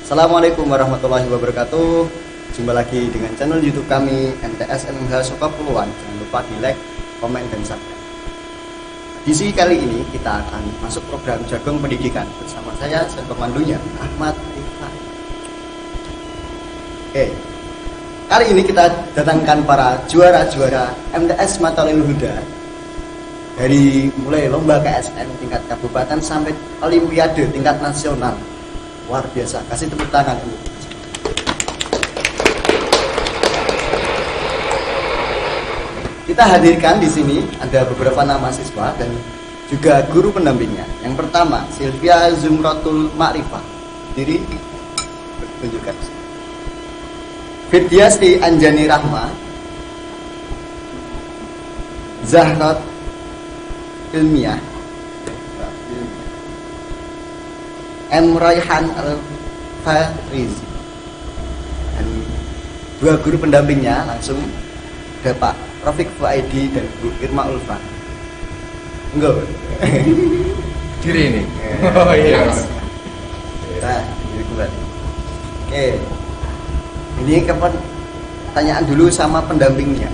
Assalamualaikum warahmatullahi wabarakatuh. Jumpa lagi dengan channel YouTube kami MTS MH Sukapuluan. Jangan lupa di like, komen, dan subscribe. Edisi kali ini kita akan masuk program Jagung Pendidikan bersama saya pemandunya Ahmad Rifai. Kali ini kita datangkan para juara-juara MTS Matalil Huda dari mulai lomba KSN tingkat kabupaten sampai olimpiade tingkat nasional. Luar biasa, kasih tepuk tangan dulu. Kita hadirkan di sini ada beberapa nama siswa dan juga guru pendampingnya. Yang pertama, Sylvia Zumratul Ma'rifah. Diri tunjukkan. Fidyasti Anjani Rahma. Zahrat Ilmiah. M. Raihan Al-Farizi. Dan dua guru pendampingnya langsung ada Pak Rafiq Fuaidi dan Bu Irma Ulfa. Enggak. Diri ini. Oh iya. Nah, oke. Ini kapan tanyaan dulu sama pendampingnya.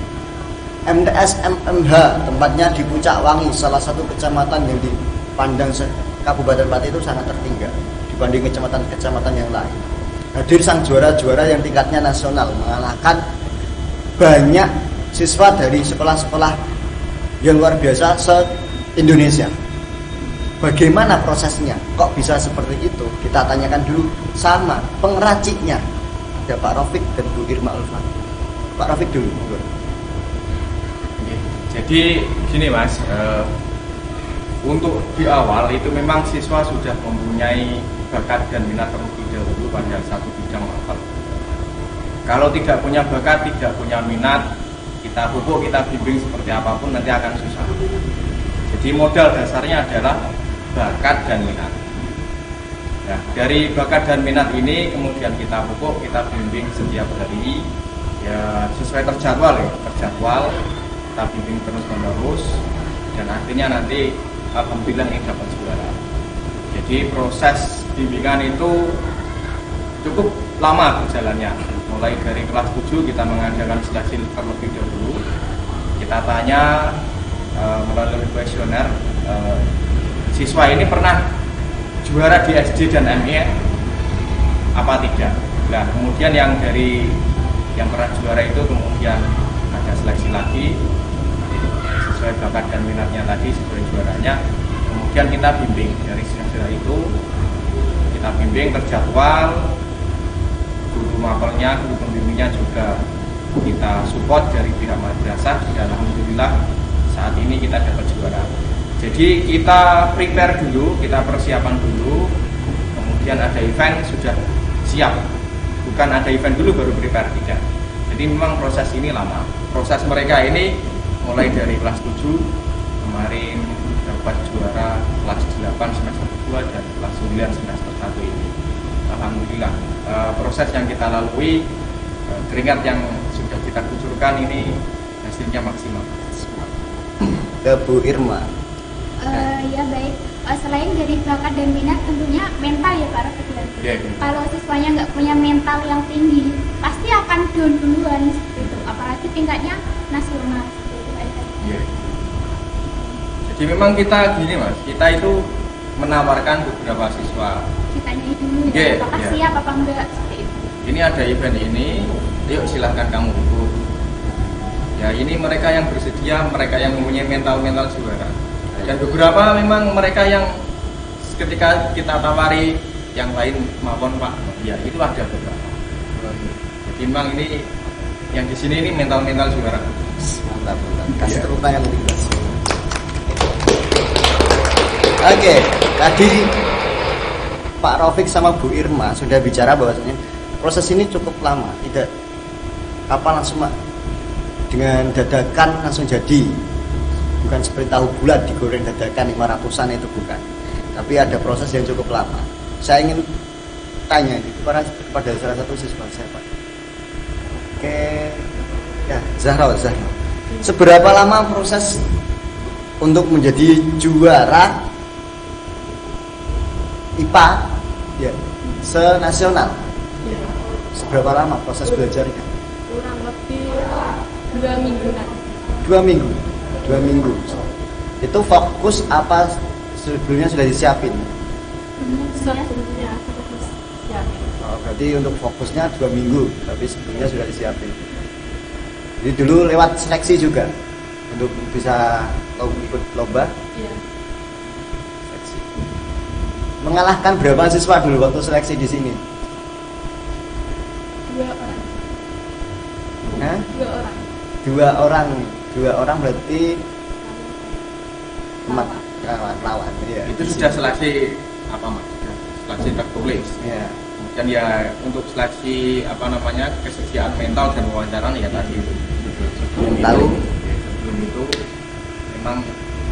MTS MMH tempatnya di Pucak Wangi, salah satu kecamatan yang dipandang Kabupaten Pati itu sangat tertinggal dibanding kecamatan-kecamatan yang lain. Hadir sang juara-juara yang tingkatnya nasional, mengalahkan banyak siswa dari sekolah-sekolah yang luar biasa se-Indonesia. Bagaimana prosesnya? Kok bisa seperti itu? Kita tanyakan dulu sama pengraciknya. Ada Pak Rafiq dan Bu Irma Ulfa. Pak Rafiq dulu. Jadi gini Mas, untuk di awal itu memang siswa sudah mempunyai bakat dan minat terlebih dahulu pada satu bidang mapel. Kalau tidak punya bakat, tidak punya minat, kita pupuk, kita bimbing seperti apapun nanti akan susah. Jadi modal dasarnya adalah bakat dan minat. Nah, dari bakat dan minat ini kemudian kita pupuk, kita bimbing setiap hari, ya sesuai terjadwal kita bimbing terus menerus dan akhirnya nanti alhamdulillah ini dapat juara. Jadi proses bimbingan itu cukup lama berjalannya. Mulai dari kelas 7 kita mengadakan seleksi terlebih dahulu. Kita tanya melalui kuesioner, siswa ini pernah juara di SD dan MI apa tidak. Nah kemudian yang pernah juara itu kemudian ada seleksi lagi sesuai bakat dan minatnya tadi, sesuai juaranya. Kemudian kita bimbing dari siswa itu, kita bimbing terjadwal. Guru mapelnya, guru pembimbingnya juga kita support dari pihak madrasah dan alhamdulillah saat ini kita dapat juara. Jadi kita prepare dulu, kita persiapan dulu, kemudian ada event sudah siap. Bukan ada event dulu baru prepare, tidak. Jadi memang proses ini lama. Proses mereka ini mulai dari kelas 7 kemarin dapat juara kelas 8 semester 2 dan kelas 9 semester 1 ini. Alhamdulillah proses yang kita lalui, keringat yang sudah kita kucurkan ini hasilnya maksimal. Ke Bu Irma. Ya baik, selain dari bakat dan minat tentunya mental ya Pak Rafiq. Kalau siswanya nggak punya mental yang tinggi pasti akan down duluan seperti itu, apalagi tingkatnya nasional seperti itu. Jadi memang kita gini Mas, kita itu menawarkan beberapa siswa. Ditanyai dulu ya, apakah siap apa enggak seperti itu. Ini ada event ini, yuk silahkan kamu ikut. Ya ini mereka yang bersedia, mereka yang mempunyai mental juara. Dan beberapa memang mereka yang ketika kita tawari yang lain maupun Pak, ya itu ada beberapa. Jadi memang ini yang di sini ini mental juara. Mantap. Kasih tepuk tangan lebih keras. Oke, tadi Pak Rafiq sama Bu Irma sudah bicara bahwasanya proses ini cukup lama, tidak langsung dengan dadakan langsung jadi. Bukan seperti tahu bulat digoreng dadakan 500-an itu bukan. Tapi ada proses yang cukup lama. Saya ingin tanya kepada salah satu siswa saya Pak. Oke, ya Zahra. Seberapa lama proses untuk menjadi juara IPA ya, senasional? Seberapa lama proses belajarnya? Kurang lebih 2 mingguan. 2 minggu. 2 minggu. Itu fokus apa sebelumnya sudah disiapin? Sebelumnya siap. Oh, berarti untuk fokusnya 2 minggu, tapi sebelumnya sudah disiapin. Jadi dulu lewat seleksi juga untuk bisa ikut lomba. Iya. Seleksi. Mengalahkan berapa siswa dulu waktu seleksi di sini? 2 orang. Hah? 2 orang. 2 orang. 2 orang berarti Lawan. lawan. Iya. Itu sudah seleksi apa mas? Sudah seleksi tertulis. Iya. Dan ya untuk seleksi apa namanya kesediaan mental dan wawancara ya tadi itu. Mental. Sebelum itu memang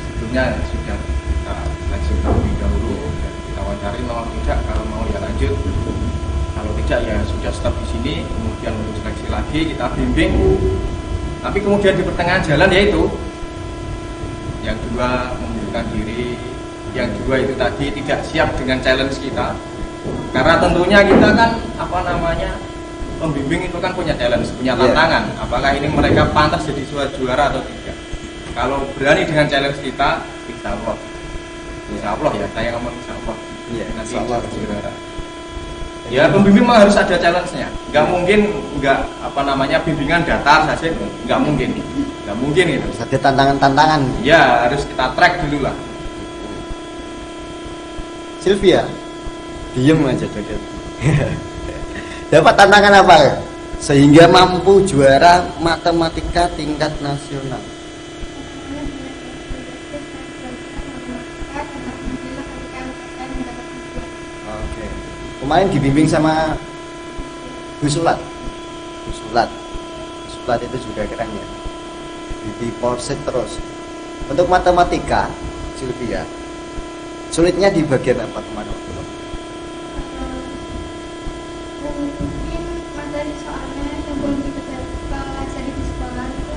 sebelumnya sudah kita seleksi terlebih dahulu dan kita wawancari mau tidak, kalau mau ya lanjut, kalau tidak ya sudah stop di sini. Kemudian untuk seleksi lagi kita bimbing, tapi kemudian di pertengahan jalan yaitu yang dua mengundurkan diri, yang dua itu tadi tidak siap dengan challenge kita, karena tentunya kita kan apa namanya pembimbing itu kan punya challenge, punya tantangan. Apakah ini mereka pantas jadi juara atau tidak? Kalau berani dengan challenge kita, insya Allah ya, saya ngomong insya Allah. Nanti juara. Ya pembimbing memang harus ada challenge-nya. Nggak mungkin nggak apa namanya bimbingan datar saja, nggak mungkin itu. Harus ada tantangan-tantangan. Ya harus kita track dulu lah. Sylvia, diem aja joget. Dapat tantangan apa sehingga mampu juara matematika tingkat nasional? Oke. Kemarin dibimbing sama Bu Sulat. Bu Sulat itu juga keren ya. Di Polsek terus. Untuk matematika, Sylvia, sulitnya di bagian apa kemarin? Mungkin materi soalnya yang belum kita pelajari di sekolah itu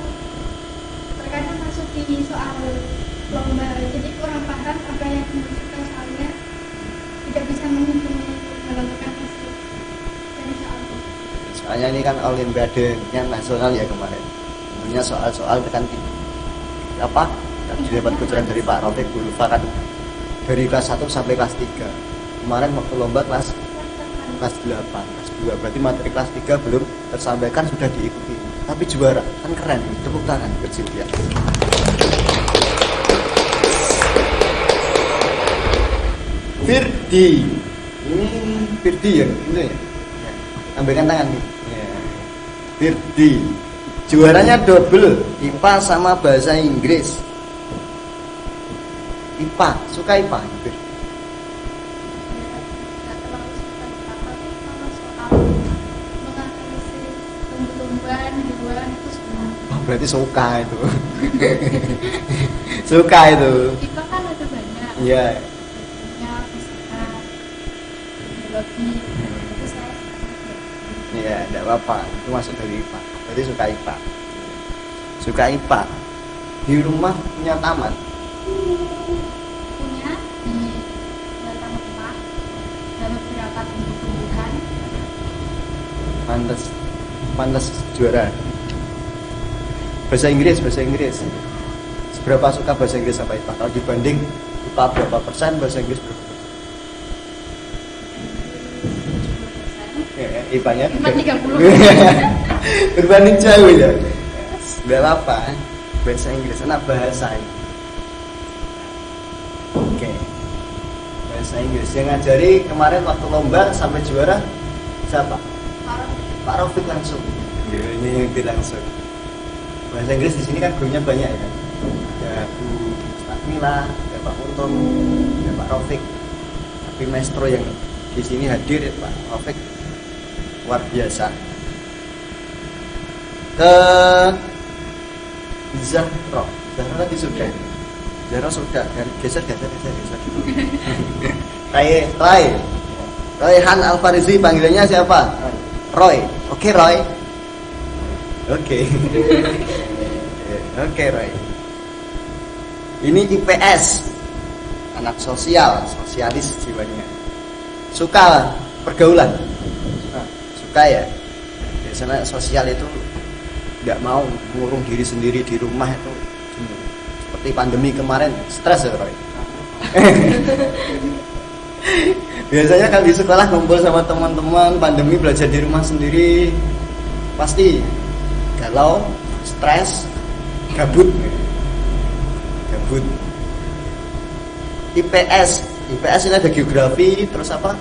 terkadang masuk di soal lomba, jadi kurang paham apa yang dimaksudkan soalnya, tidak bisa menghitungnya, menentukan hasil dari soal. Soalnya ini kan olimpiade yang nasional ya kemarin. Tentunya soal-soal kan apa? Didapat bocoran dari Pak Rafiq Bu Lufa kan dari kelas 1 sampai kelas 3. Kemarin waktu lomba kelas 8, kelas 2. Berarti materi kelas 3 belum tersampaikan, sudah diikuti. Tapi juara, kan keren. Tepuk tangan kecil ya. Firdi. Ini Firdi ya, itu ya. Ambilkan tangan nih. Ya. Firdi. Juaranya double, IPA sama bahasa Inggris. IPA, suka IPA. Firdi. Berarti suka itu. Suka itu. IPA kan ada banyak. Iya. Punya fisika, biologi, itu saya Iya, enggak apa-apa. Itu masuk dari IPA. Berarti suka IPA. Suka IPA. Di rumah punya taman. punya di belakang rumah dan beberapa tumbuh-tumbuhan. Pantas juara. Bahasa Inggris. Seberapa suka bahasa Inggris apa IPA? Kalau dibanding IPA berapa persen, bahasa Inggris berapa persen? IPA-nya 30. berbanding jauh ya. Enggak apa, bahasa Inggris, anak bahasa ini. Oke. Bahasa Inggris yang ngajari kemarin waktu lomba sampai juara siapa? Pak Rafiq langsung. Ini langsung. Bahasa Inggris di sini kan gurunya banyak ya kan. Ada Bu Stakmila, ada Pak Untung, ada Pak Rafiq. Tapi maestro yang di sini hadir ya Pak Rafiq luar biasa. Ke Zahra tadi sudah. Zahra sudah, dan geser dulu. Rayhan Alfarizi, panggilannya siapa? Roy. Oke Roy. Oke. Oke Roy. Ini IPS, anak sosialis jiwanya. Suka pergaulan. Suka ya. Misalnya sosial itu nggak mau mengurung diri sendiri di rumah itu seperti pandemi kemarin, stres ya Roy. Biasanya kalau di sekolah ngumpul sama teman-teman, pandemi belajar di rumah sendiri pasti galau, stres, gabut. IPS ini ada geografi, terus apa?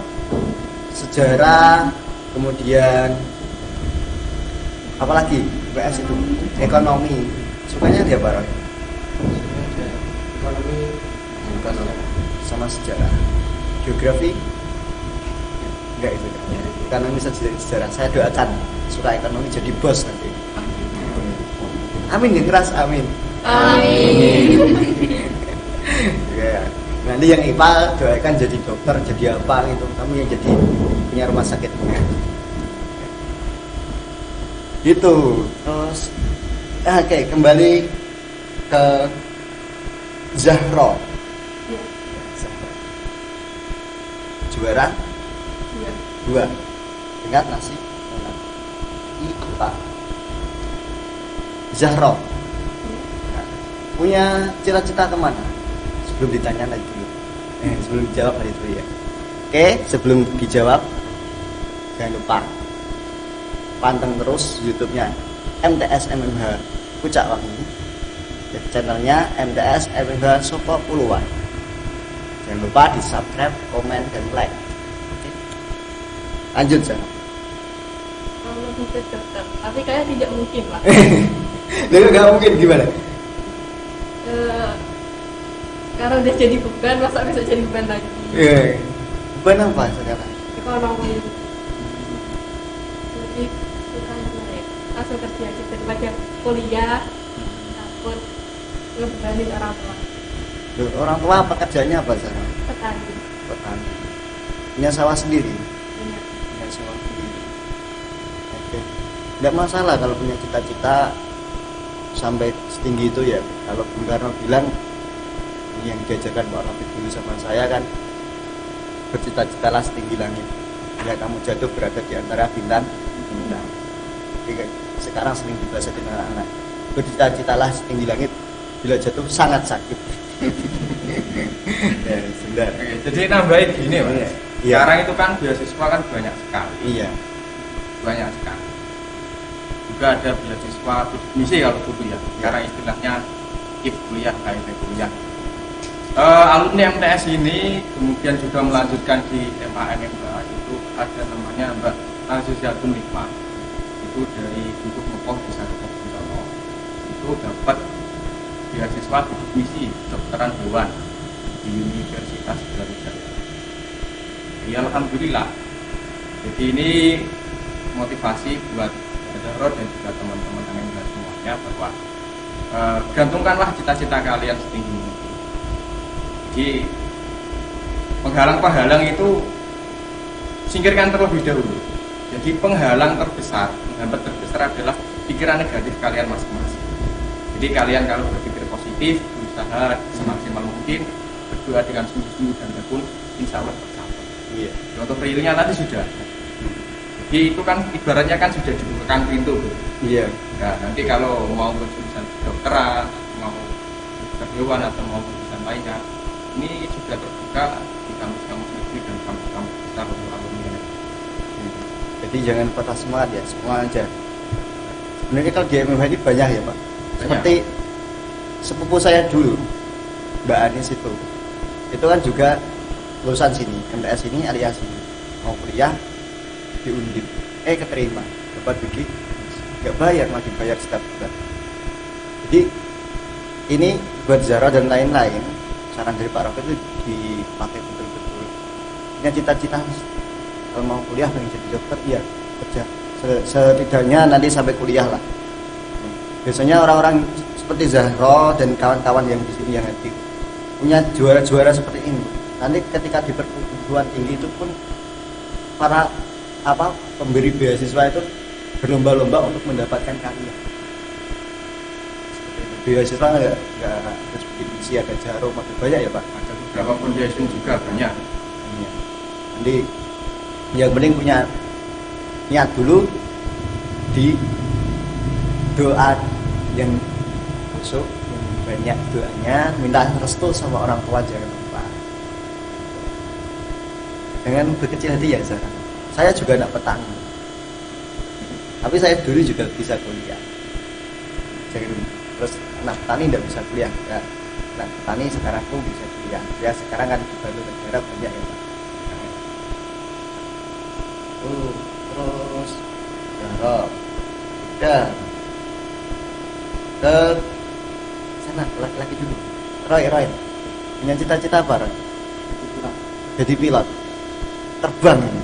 Sejarah, kemudian apa lagi? IPS itu ekonomi. Sukanya dia apa? Ekonomi Sama sejarah. Geografi enggak itu kan? Ekonomi sejarah. Saya doakan suka ekonomi jadi bos nanti. Amin yang keras, amin. Ya. Nanti yang IPA doakan jadi dokter, jadi apa gitu. Kamu yang jadi punya rumah sakit. Gitu. Terus oke, kembali ke Zahra. Iya. Juara Iya. 2. Ingat nasi? IPA. Zahra. Nah, punya cita-cita kemana? Sebelum ditanya lagi dulu. Sebelum dijawab lagi dulu ya. Oke, sebelum dijawab jangan lupa panteng terus YouTube-nya MTS MMH Pucak Wangi. Channelnya MTS MMH Sopo Puluhan. Jangan lupa di subscribe, komen, dan like. Oke. Lanjut Zahra. Kalau bisa dokter, tapi kayak tidak mungkin Pak. Lalu nggak mungkin gimana? Karena udah jadi beban, masa bisa jadi beban lagi? Iya. Beban apa sekarang? Ekonomi. Lebih suka langsung kerja aja daripada kuliah, takut ngebebanin orang tua. Loh, orang tua pekerjaannya apa Zahra? Petani. Petani. Punya sawah sendiri. Punya. Punya sawah sendiri. Oke. Nggak masalah kalau punya cita-cita sampai setinggi itu ya. Kalau Bung Karno bilang ini yang diajarkan Pak Rafiq dulu sama saya kan, bercita-citalah setinggi langit. Bila kamu jatuh berada di antara bintang. Jadi sekarang sering dibahas dengan anak-anak. Bercita-citalah setinggi langit. Bila jatuh sangat sakit. Ya, sebentar. Oke, jadi nambahin gini Mas. Iya. Sekarang itu kan beasiswa kan banyak sekali. Iya. Banyak sekali. Juga ada beasiswa bidik misi kalau dulu ya. Sekarang istilahnya KIP kuliah, KIP kuliah. Alumni MTS ini kemudian juga melanjutkan di MAMMH, itu ada namanya Mbak Azizatun Nikmah, itu dari Duduk Mekoh di Depok Buntono, itu dapat beasiswa bidik misi kedokteran hewan di Universitas Brawijaya. Ya alhamdulillah. Jadi ini motivasi buat Zahra dan juga teman-teman MMH semuanya bahwa gantungkanlah cita-cita kalian setinggi mungkin. Jadi penghalang-penghalang itu singkirkan terlebih dahulu. Jadi penghalang terbesar, penghambat terbesar adalah pikiran negatif kalian masing-masing. Jadi kalian kalau berpikir positif, berusaha semaksimal mungkin, berdoa dengan sungguh-sungguh dan tekun, insya Allah tercapai. Iya. Untuk realnya tadi sudah. Jadi itu kan ibaratnya kan sudah dibukakan pintu. Iya. Nah, nanti kalau mau ke jurusan kedokteran, mau ke hewan atau mau jurusan lainnya, ini sudah terbuka di kampus-kampus negeri dan kampus-kampus besar untuk alumni. Jadi jangan patah semangat ya, semua aja. Sebenarnya kalau di MMH ini banyak ya Pak. Seperti sepupu saya dulu, Mbak Anis itu kan juga lulusan sini, MTS ini alias ini, mau kuliah di Undip, keterima, dapat bidik, nggak bayar, malah dibayar setiap bulan. Jadi ini buat Zahra dan lain-lain, saran dari Pak Rafiq itu dipakai betul-betul. Punya cita-cita kalau mau kuliah pengen jadi dokter, iya kerja. Setidaknya nanti sampai kuliah lah. Biasanya orang-orang seperti Zahra dan kawan-kawan yang di sini yang aktif punya juara-juara seperti ini. Nanti ketika di perguruan tinggi itu pun para pemberi beasiswa itu berlomba-lomba untuk mendapatkan karya. Beasiswa nggak harus bikin misi, ada jarum, ada banyak ya Pak. Ada beberapa foundation juga banyak. Jadi yang penting punya niat dulu, di doa yang khusyuk, yang banyak doanya, minta restu sama orang tua jangan lupa. Dengan berkecil hati ya Zara. Saya juga anak petani, tapi saya dulu juga bisa kuliah. Jadi terus anak petani tidak bisa kuliah, ya. Anak petani sekarang pun bisa kuliah. Ya sekarang kan dibantu negara banyak ya Pak. Terus garap udah ke sana laki-laki dulu. Roy punya cita-cita apa Roy? Jadi pilot, terbang ini,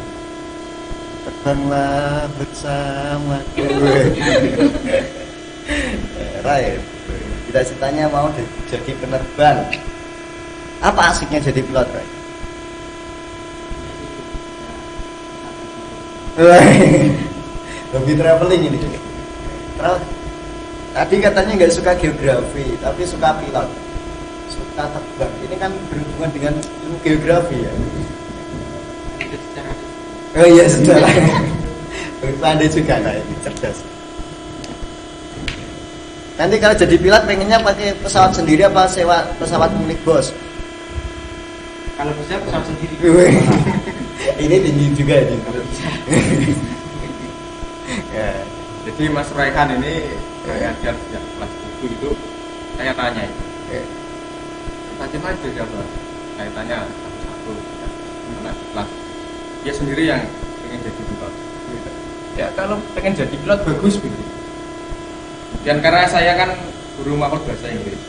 terbanglah bersamaku. Roy cita-citanya mau jadi penerbang. Apa asiknya jadi pilot Roy? Hobi traveling ini. Terus tadi katanya nggak suka geografi, tapi suka pilot, suka terbang. Ini kan berhubungan dengan ilmu geografi ya. Oh iya sejarah. Pandai juga lah ini, cerdas. Nanti kalau jadi pilot pengennya pakai pesawat sendiri apa sewa pesawat milik bos? Kalau bisa pesawat sendiri. Ini tinggi juga ini. Ya. Jadi Mas Raihan ini dia sejak kelas 7 itu saya tanya itu. Cita-cita itu apa? Saya tanya satu-satu. Karena kelas dia sendiri yang pengen jadi pilot. Ya kalau pengen jadi pilot bagus begitu. Dan karena saya kan guru mapel bahasa Inggris.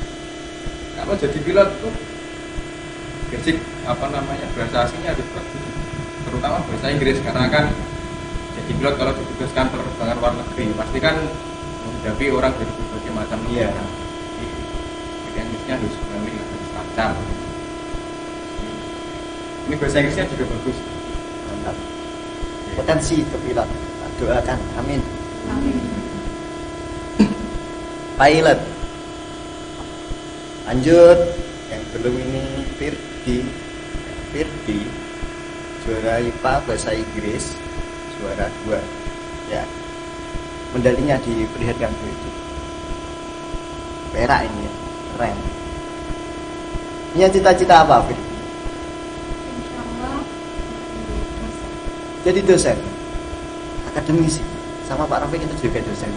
Kalau jadi pilot tuh basic bahasa asingnya harus bagus. Terutama bahasa Inggris karena kan jadi pilot kalau ditugaskan penerbangan luar negeri pasti kan menghadapi orang dari berbagai macam negara. Jadi Inggrisnya harus fluent, harus lancar. Ini bahasa Inggrisnya juga bagus. Mantap. Potensi ke pilot. Doakan, amin. Amin. Pilot. Lanjut yang belum ini Firdi juara IPA bahasa Inggris juara 2 ya, medalinya diperlihatkan itu perak ini ya, keren. Punya cita-cita apa Firdi? Insyaallah Jadi dosen akademisi, sama Pak Rafiq itu juga dosen.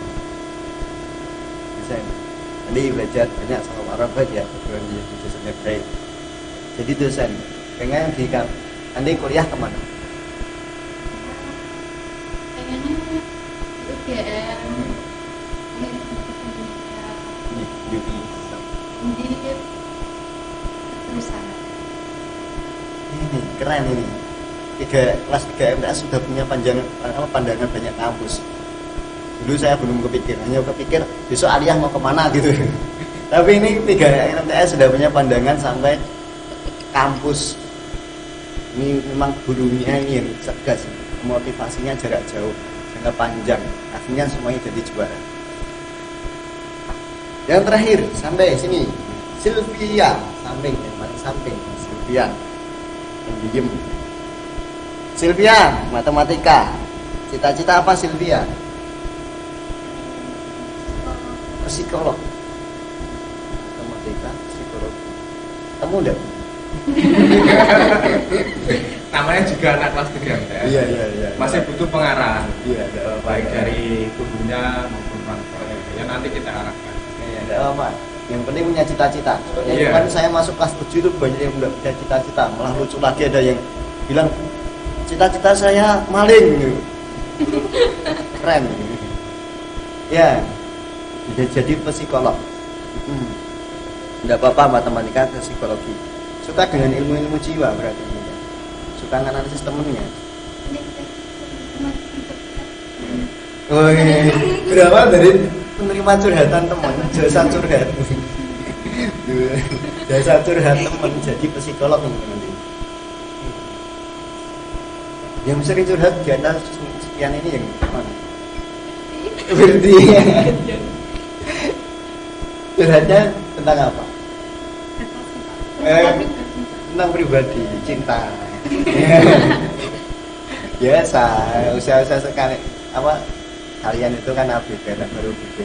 Nanti belajar banyak sama Pak Rafiq ya, berdua menjadi dosen yang baik. Jadi dosen, pengen nanti kuliah kemana? pengennya UGM Di di perusahaan. ini keren ini. Kelas 3 MTS sudah punya pandangan banyak kampus. Dulu saya belum kepikir, hanya kepikir besok Aliyah mau kemana gitu. Tapi ini 3 MTS sudah punya pandangan sampai kampus. Ini memang gurunya ini yang cerdas, motivasinya jarak jauh, jangka panjang, akhirnya semuanya jadi juara. Yang terakhir sampai sini, Sylvia samping, yang paling samping, Sylvia yang diem. Sylvia, matematika. Cita-cita apa Sylvia? Psikolog. Matematika, psikologi. Kamu udah? Namanya juga anak kelas 3 ya. Iya. Masih butuh pengarahan. Iya, Baik dari gurunya maupun orang tuanya. Ya nanti kita arahkan. Iya, enggak apa. Yang penting punya cita-cita. Soalnya Iya. kemarin saya masuk kelas 7 itu banyak yang udah punya cita-cita. Malah lucu lagi ada yang bilang cita-cita saya maling gitu. Keren. Ya. Jadi psikolog. Enggak apa-apa matematika ke psikologi. Suka dengan ilmu-ilmu jiwa berarti ini. Suka analisis temennya. Oh iya. Berapa dari penerima curhatan teman, jasa curhat. Jasa curhat teman jadi psikolog nanti. Yang sering curhat di atas sekian ini yang mana? Berarti curhatnya tentang apa? Tentang pribadi, cinta. Biasa, usaha-usaha sekali apa kalian itu kan ABG, baru BG.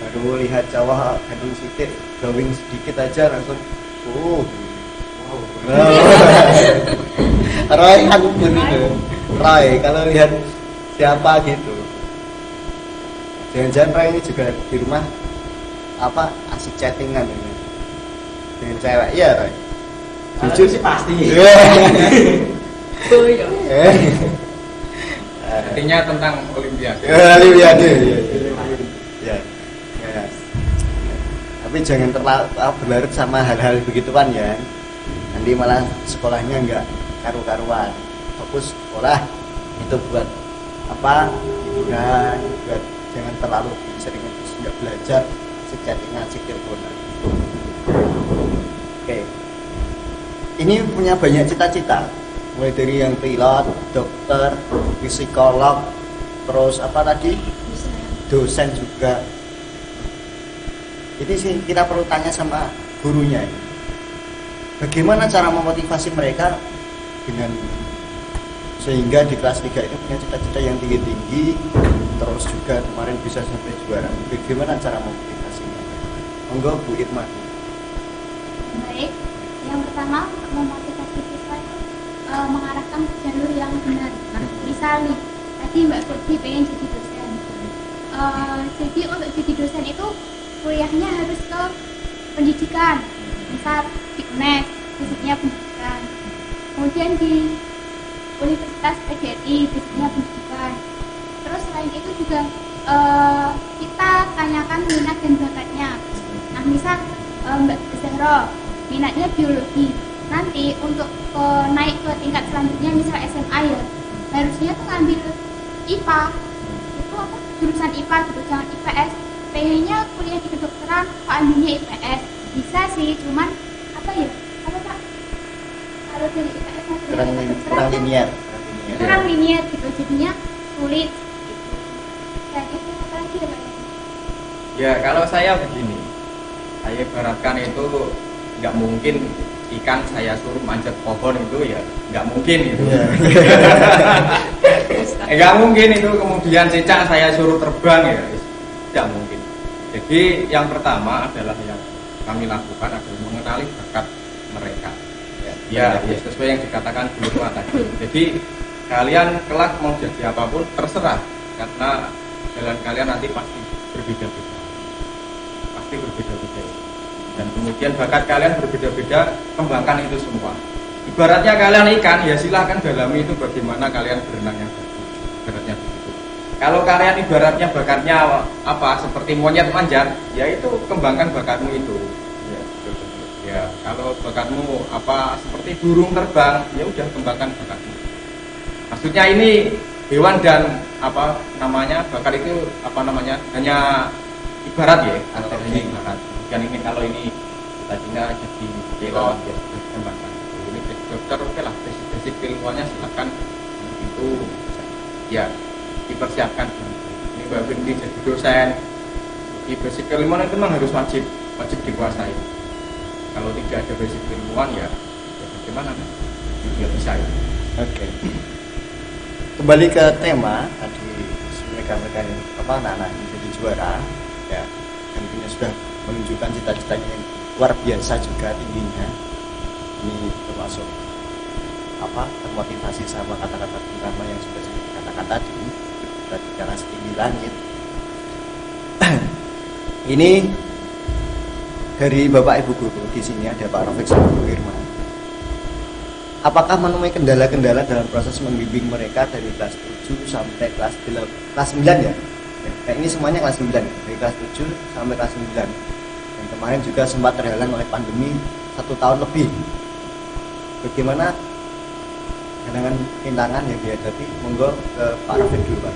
Baru lihat cowok gandeng sedikit, glowing sedikit aja langsung wow. Roy kan pun itu Roy kalau lihat siapa gitu, jangan-jangan Roy ini juga di rumah apa asik chattingan ini dengan cewek, iya Roy? Jujur sih pasti. Oh iya. Artinya tentang Olimpiade. Olimpiade. Ya. Ya. Tapi jangan terlalu berlarut sama hal-hal begituan ya. Nanti malah sekolahnya enggak karu-karuan. Fokus sekolah itu buat apa? Hiburan, buat jangan terlalu sering terus enggak belajar chattingan si teleponan. Oke. Ini punya banyak cita-cita. Mulai dari yang pilot, dokter, psikolog, terus apa tadi? Dosen juga. Ini sih kita perlu tanya sama gurunya ini. Bagaimana cara memotivasi mereka dengan sehingga di kelas 3 itu punya cita-cita yang tinggi-tinggi, terus juga kemarin bisa sampai juara. Bagaimana cara memotivasinya? Monggo Bu Irma. Baik, yang pertama untuk memotivasi siswa itu mengarahkan ke jalur yang benar. Misal nih, tadi Mbak Furdi pengen jadi dosen. Jadi untuk jadi dosen itu kuliahnya harus ke pendidikan. Misal di UNES, basicnya pendidikan. Kemudian di Universitas PGRI, basicnya pendidikan. Terus selain itu juga kita tanyakan minat dan bakatnya. Nah, misal Mbak Zahra minatnya biologi. Nanti untuk naik ke tingkat selanjutnya misal SMA ya, harusnya tuh ngambil IPA. Itu apa? Jurusan IPA gitu, jangan IPS. Pengennya kuliah di kedokteran, kok ambilnya IPS. Bisa sih, cuman apa ya? Apa Pak? Kalau dari IPS Kurang linear. kurang linear gitu, jadinya sulit gitu. Kayak gitu, apalagi ya Pak? Ya kalau saya begini, saya ibaratkan itu nggak mungkin ikan saya suruh manjat pohon itu ya nggak mungkin gitu. Nggak mungkin itu kemudian cicak saya suruh terbang ya tidak mungkin. Jadi yang pertama adalah yang kami lakukan adalah mengenali bakat mereka. Ya sesuai yang dikatakan Bu Irma tadi. Jadi kalian kelak mau jadi apapun terserah, karena jalan kalian nanti pasti berbeda-beda. Pasti berbeda-beda. Dan kemudian bakat kalian berbeda-beda, kembangkan itu semua. Ibaratnya kalian ikan, ya silahkan dalami itu bagaimana kalian berenang yang bagus. Ibaratnya begitu. Kalau kalian ibaratnya bakatnya apa seperti monyet manjat, ya itu kembangkan bakatmu itu. Ya kalau bakatmu apa seperti burung terbang, ya udah kembangkan bakatmu. Maksudnya ini hewan dan apa namanya bakat itu apa namanya hanya ibarat ya, hanya ibarat. Dan ini kalau ini tadinya jadi pilot ya kembangkan. Ini jadi dokter oke lah, basic ilmuannya silakan itu ya dipersiapkan. Ini Mbak Furdi jadi dosen. Di basic ilmuwan itu memang harus wajib dikuasai. Kalau tidak ada basic ilmuwan ya bagaimana kan? Tidak bisa ya. Oke. Kembali ke tema tadi mereka apa anak-anak yang jadi juara ya, tentunya sudah menunjukkan cita-citanya yang luar biasa juga tingginya. Ini termasuk apa termotivasi sama kata-kata pertama yang sudah saya katakan tadi, bicara setinggi langit. Ini dari Bapak Ibu Guru di sini ada Pak Rafiq sama Bu Irma. Apakah menemui kendala-kendala dalam proses membimbing mereka dari kelas 7 sampai kelas 9 ya? Nah, ini semuanya kelas 9 ya? Dari kelas 7 sampai kelas 9. Dan kemarin juga sempat terhalang oleh pandemi 1 tahun lebih. Bagaimana halangan rintangan yang dihadapi? Monggo ke Pak Rafiq dulu Pak.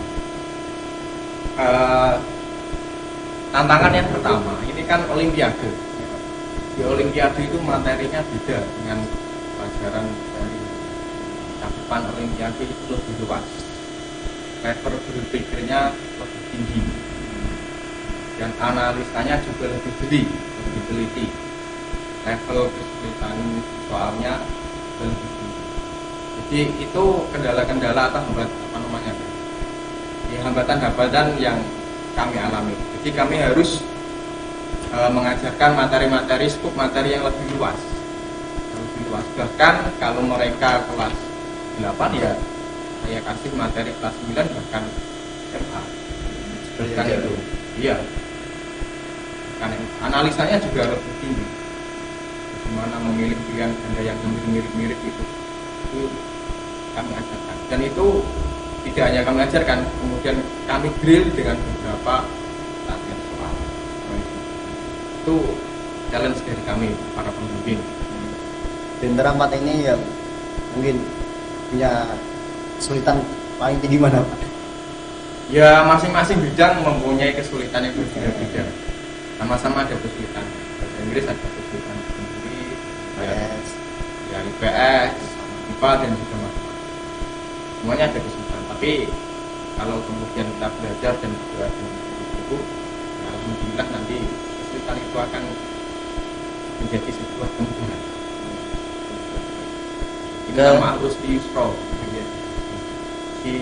Tantangan yang pertama, ini kan Olimpiade. Di Olimpiade itu materinya beda dengan pelajaran dari cakupan Olimpiade itu lebih luas. Level berpikirnya lebih tinggi dan analisanya juga lebih jeli, lebih teliti. Level kesulitan soalnya lebih tinggi. Jadi itu kendala-kendala atau apa namanya ya, hambatan-hambatan yang kami alami. Jadi kami harus mengajarkan materi-materi, skup materi yang lebih luas. Bahkan kalau mereka kelas 8 ya saya kasih materi kelas 9 bahkan SMA. Bahkan itu. Iya. Karena analisanya juga lebih tinggi. Bagaimana memilih pilihan ganda yang mirip-mirip itu kami ajarkan. Dan itu tidak hanya kami ajarkan, kemudian kami drill dengan beberapa latihan soal. Itu challenge dari kami para pembimbing. Di antara 4 ini yang mungkin punya kesulitan paling tinggi mana Pak? Ya masing-masing bidang mempunyai kesulitan yang berbeda-beda. Sama-sama ada kesulitan. Bahasa Inggris ada kesulitan sendiri, ya IPS, IPA dan juga matematika. Semuanya ada kesulitan. Tapi kalau kemudian kita belajar dan belajar itu, ya alhamdulillah nanti kesulitan itu akan menjadi sebuah kemudahan. Ini nama Rusdi Yusro. Di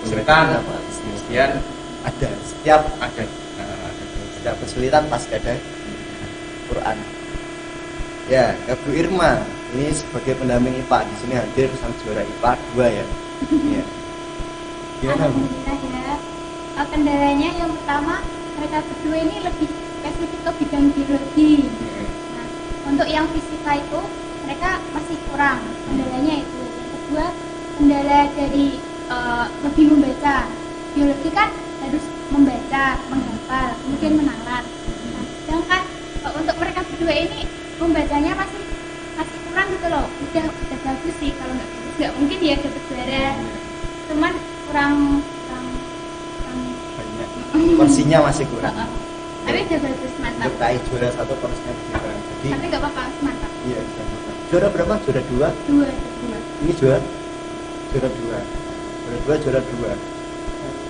kesulitan, kemudian Ada setiap kesulitan pasti ada Quran. Ya, Bu Irma ini sebagai pendamping IPA di sini hadir sang juara IPA 2 ya. Iya. Gimana Bu? Alhamdulillah ya. Kendalanya yang pertama, mereka berdua ini lebih spesifik ke bidang biologi. Nah, untuk yang fisika itu mereka masih kurang. Kendalanya itu. Yang kedua, kendala dari lebih membaca. Biologi kan harus membaca, menghafal, kemudian menalar. Nah, sedangkan untuk mereka berdua ini membacanya masih kurang gitu loh. Udah bagus sih, kalau nggak mungkin ya dapat juara. Cuman kurang Banyak. Porsinya masih kurang. Tapi udah bagus, mantap. Untuk KAI juara 1 porsinya masih kurang. Jadi Tapi nggak apa-apa, mantap. iya, juara berapa? Juara 2? Dua. Ini juara 2. Juara 2.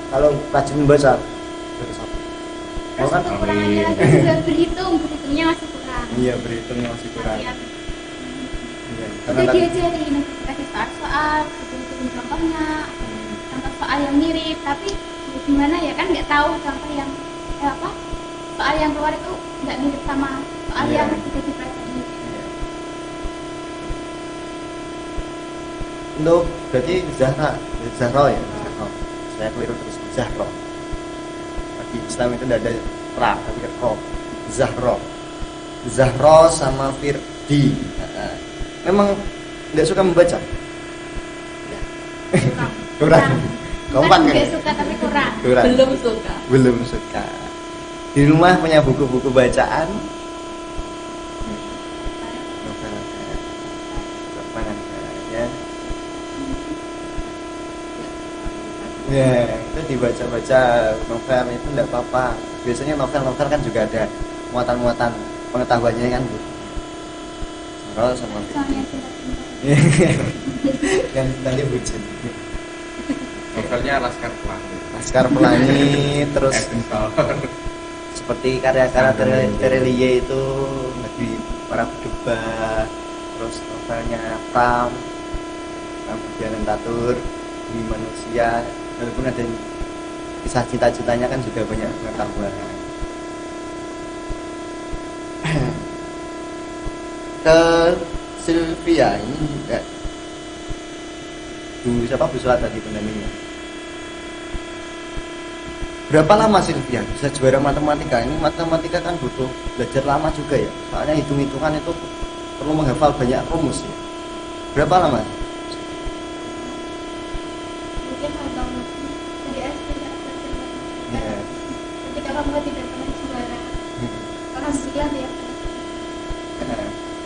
Kalau rajin membaca juara 1. Terus kan? kekurangannya lagi juga berhitungnya masih kurang. Iya, berhitungnya masih kurang. Iya. Iya, Udah diajarin, kasih soal-soal, bikin contohnya, contoh soal yang mirip, tapi ya gimana ya kan nggak tahu contoh yang soal yang keluar itu nggak mirip sama soal Iya. yang sudah dipelajari. Untuk berarti Zahra ya, Zahra. Saya keliru terus Zahra. Di Islam itu tidak ada ra, tapi ada ro. Zahra sama Firdi. Memang tidak suka membaca. Kurang. Kompak Bukan kan? nggak suka tapi kurang. Kurang. Belum suka. Di rumah punya buku-buku bacaan. Ya. Ya, itu dibaca-baca novel itu enggak apa-apa. Biasanya novel-novel kan juga ada muatan-muatan pengetahuannya kan, Bu. Zahra sama Soalnya Firdi. tidak Kan tadi bucin. novelnya Laskar Pelangi. Laskar Pelangi terus Evental. seperti karya-karya Terelie itu Negeri Para Berdebat, terus novelnya Pram Budianantatur, Di Manusia, walaupun ada kisah cita-citanya kan juga banyak pengetahuan. Ke Sylvia ini enggak Bu Sulat tadi pendampingnya. Berapa lama Sylvia bisa juara matematika? Ini matematika kan butuh belajar lama juga ya. Soalnya hitung-hitungan itu perlu menghafal banyak rumus ya. Berapa lama? mungkin abang dari SD Ya. ketika kamu tidak pernah juara, alhamdulillah ya.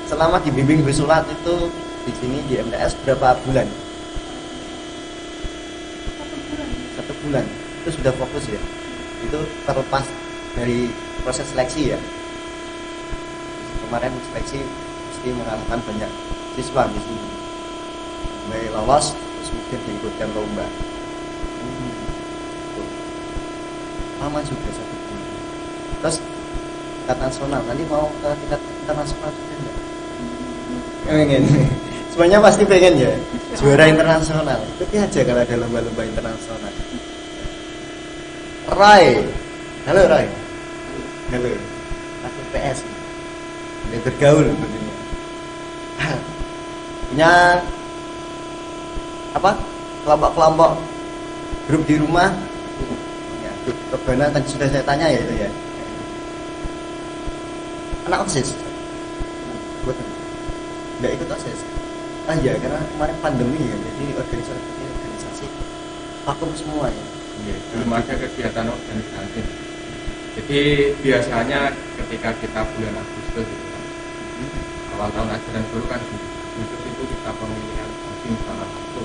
Selama dibimbing Bu Sulat itu di sini di MTS berapa bulan? 1 bulan. Itu sudah fokus ya. Itu terlepas dari proses seleksi ya. Kemarin seleksi mesti mengalahkan banyak siswa di sini. Mulai lolos terus kemudian diikutkan lomba. Tuh. Lama juga 1 bulan. Terus tingkat nasional nanti mau ke tingkat internasional juga enggak? Pengen. Semuanya pasti pengen ya juara internasional. Ikuti aja kalau ada lomba-lomba internasional. Roy. Halo Roy. Halo. Aku PS. Dia bergaul tentunya. Punya apa? Kelompok-kelompok grup di rumah. Ya, grup Rebana tadi sudah saya tanya ya itu ya. Anak OSIS. Buat enggak ikut OSIS. Ah iya, karena kemarin pandemi ya, jadi organisasi vakum semua ya. Belum ada kegiatan organisasi. Jadi biasanya ketika kita bulan Agustus gitu kan, awal tahun ajaran baru kan Agustus itu kita pemilihan musim salah satu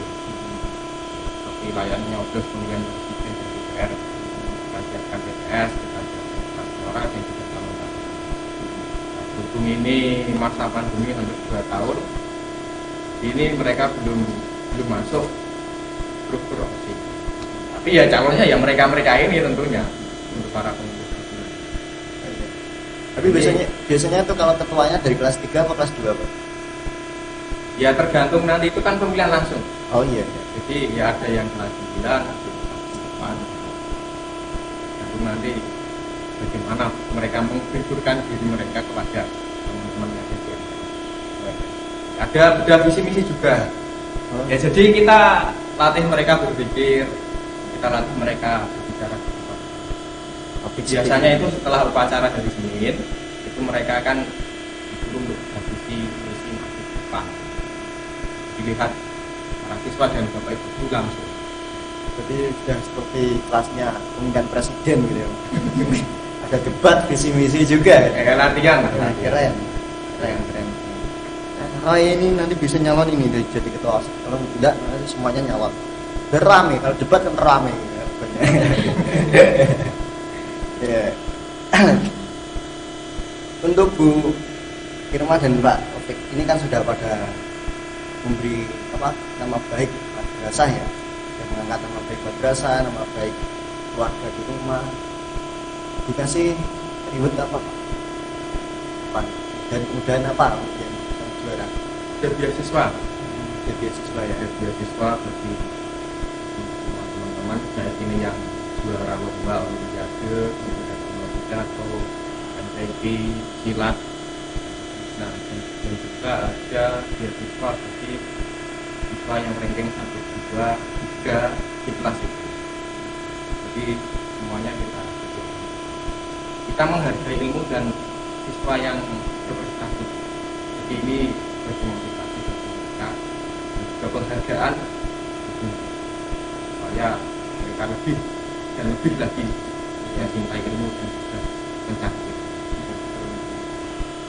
seperti layaknya obros pemilihan presiden dan DPR, kita siapkan DPS, kita siapkan suara dan juga calon-calon. Berhubung ini masa pandemi hampir 2 tahun, ini mereka belum masuk struktur OSIS. Tapi ya calonnya ya mereka ini tentunya untuk para pengurus. Tapi biasanya tuh kalau ketuanya dari kelas 3 atau kelas 2 Pak? Ya tergantung nanti itu kan pemilihan langsung. Oh iya. Jadi ya ada yang kelas 9, ada yang kelas 8. Nanti bagaimana mereka mengfigurkan diri mereka kepada teman-teman yang itu. Ada visi misi juga. Ya jadi kita latih mereka berpikir, kita latih mereka berbicara. Biasanya itu setelah upacara dari Senin itu mereka akan disuruh untuk visi misi masa depan. Dilihat para siswa dan bapak ibu langsung. Jadi sudah seperti kelasnya pemilihan presiden gitu ya. Ada debat visi misi juga. Latihan. Keren. Oh ini nanti bisa nyalon ini jadi ketua OSIS. Kalau tidak nanti semuanya nyalon. Berame kalau debat kan rame. Ya. Untuk Bu Irma dan Mbak Taufik ini kan sudah pada memberi nama baik madrasah ya, yang mengangkat nama baik madrasah, nama baik keluarga di rumah. Dikasih reward apa Pak? Dan kemudian apa yang juara? Beasiswa. Beasiswa ya. Beasiswa bagi teman-teman kayak ini yang juara lomba olimpiade, atau MTQ, silat. Nah, dan juga ada beasiswa bagi siswa yang ranking 1, 2, 3 di kelas itu. Jadi semuanya kita menghargai ilmu dan siswa yang berprestasi. Jadi ini bagi motivasi bagi mereka dan juga penghargaan supaya mereka lebih dan lebih lagi mencintai ilmu dan juga mencari.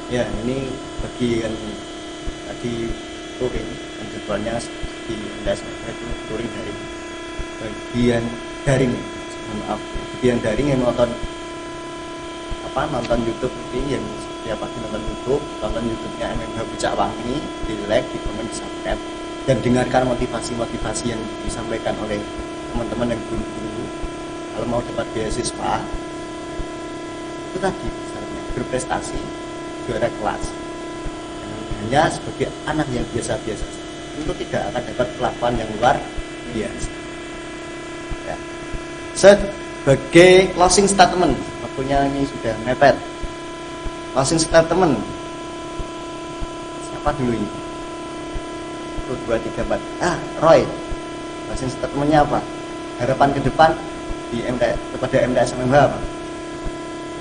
Ya ini bagi yang tadi touring dan jadwalnya di MTS itu touring dari bagian daring. Maaf, bagian daring yang nonton YouTube ini, yang setiap pagi nonton YouTube-nya MMH Pucak Wangi, di like, di komen, di subscribe, dan dengarkan motivasi-motivasi yang disampaikan oleh teman-teman dan guru-guru. Kalau mau dapat beasiswa itu tadi misalnya berprestasi, juara kelas, hanya sebagai anak yang biasa-biasa itu tidak akan dapat perlakuan yang luar biasa ya. Sebagai closing statement, waktunya ini sudah mepet. Closing statement siapa dulu ini? 1, 2, 3, 4. Roy, closing statementnya apa? Harapan ke depan di kepada MTS MMH apa?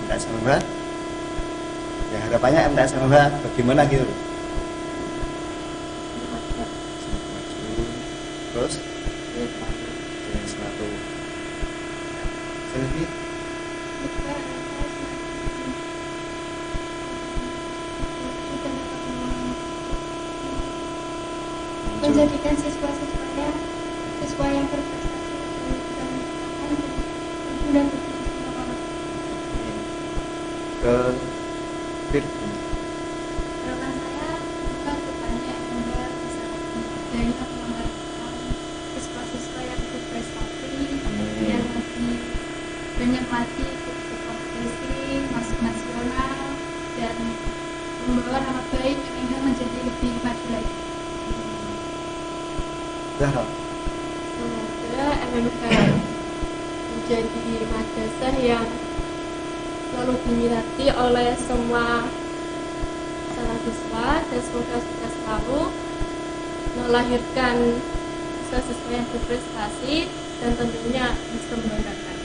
MTS MMH ya, harapannya MTS MMH bagaimana gitu? Terus satu selfie menjadikan siswa-siswanya siswa yang berprestasi dan ke Firdi. harapan saya semoga kedepannya MMH bisa banyak mengharapkan siswa-siswa yang berprestasi, yang lebih banyak lagi ikut kompetisi masuk nasional dan membawa nama baik MMH menjadi lebih maju lagi. Zahra. Semoga MMH menjadi madrasah yang selalu diminati oleh semua siswa, dan semoga kita selalu melahirkan siswa yang berprestasi dan tentunya bisa membanggakan.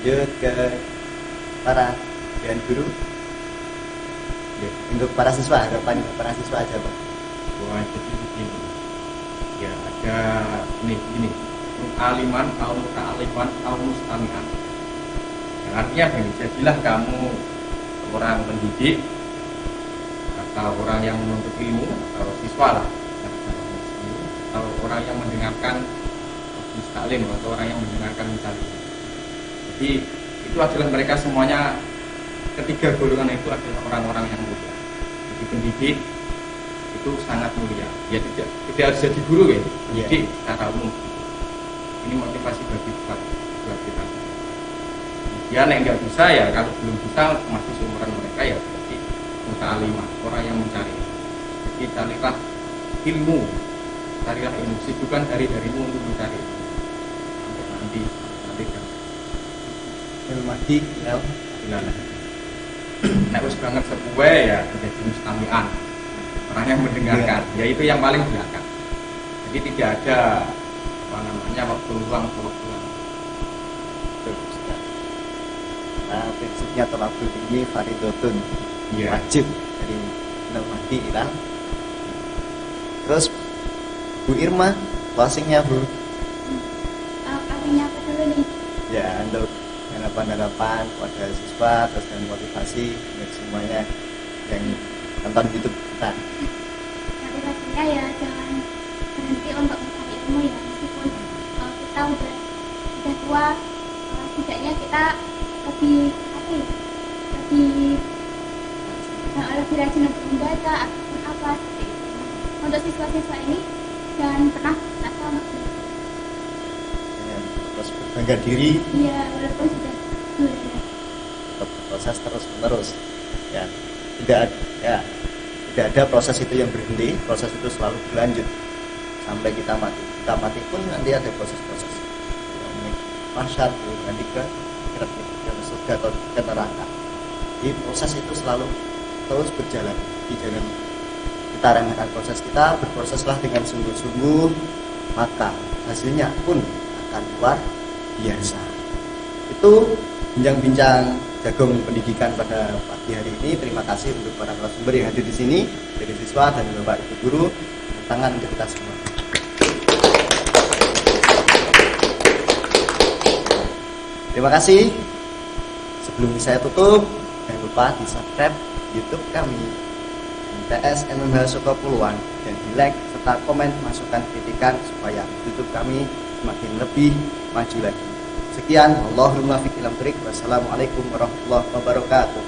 Lanjut ke para dan guru. Ya, untuk para siswa, harapan para siswa aja Pak. Wah, jadi begini. Ya ada ini aliman, al muta'aliman, al mustami'an. Yang artinya begini, jadilah kamu orang pendidik atau orang yang menuntut ilmu atau siswa lah, atau orang yang mendengarkan mustaklim atau orang yang mendengarkan mustaklim. Jadi itu adalah mereka semuanya, ketiga golongan itu adalah orang-orang yang mulia. Jadi pendidik itu sangat mulia. Ya tidak harus jadi guru ya, pendidik secara umum. Ini motivasi bagi kita. Kemudian yang nggak bisa ya, kalau belum bisa masih seumuran mereka ya seperti muta'alimah, orang yang mencari. Jadi carilah ilmu, sibukkan darimu untuk mencari sampai nanti kan. Mati ya. Nek wis banget sepuwe ya menjadi mustami'an, orang yang mendengarkan, yaitu yang paling belakang. Jadi tidak ada waktu luang. Nah, prinsipnya tolabul ini faridotun, wajib dari mati hilang. Terus Bu Irma, closingnya Bu. Artinya apa dulu nih? Ya, untuk harapan kepada siswa, terus dan motivasi untuk semuanya yang nonton YouTube kita. Motivasinya ya jangan berhenti untuk mencari ilmu ya, meskipun kita udah tua, setidaknya kita lebih rajin untuk membaca ataupun apa seperti itu. Untuk siswa-siswa ini jangan pernah asal Ya, terus berbangga diri. Iya, walaupun sudah tua ya. Tetap proses terus-menerus. Ya, tidak ada proses itu yang berhenti, proses itu selalu berlanjut sampai kita mati. Kita mati pun nanti ada proses-proses. Masyar nanti ke surga atau ke neraka. Jadi proses itu selalu terus berjalan. Jadi jangan kita remehkan proses kita, berproseslah dengan sungguh-sungguh, maka hasilnya pun akan luar biasa. Itu bincang-bincang jagung pendidikan pada pagi hari ini. Terima kasih untuk para narasumber yang hadir di sini, dari siswa dan Bapak Ibu guru. Tangan untuk kita semua. Terima kasih. Sebelum saya tutup, jangan lupa di subscribe YouTube kami MTS MMH Sukapuluan dan di like serta komen masukan kritikan supaya YouTube kami semakin lebih maju lagi. Sekian, Allahumma fiq ilam trik. Wassalamualaikum warahmatullahi wabarakatuh.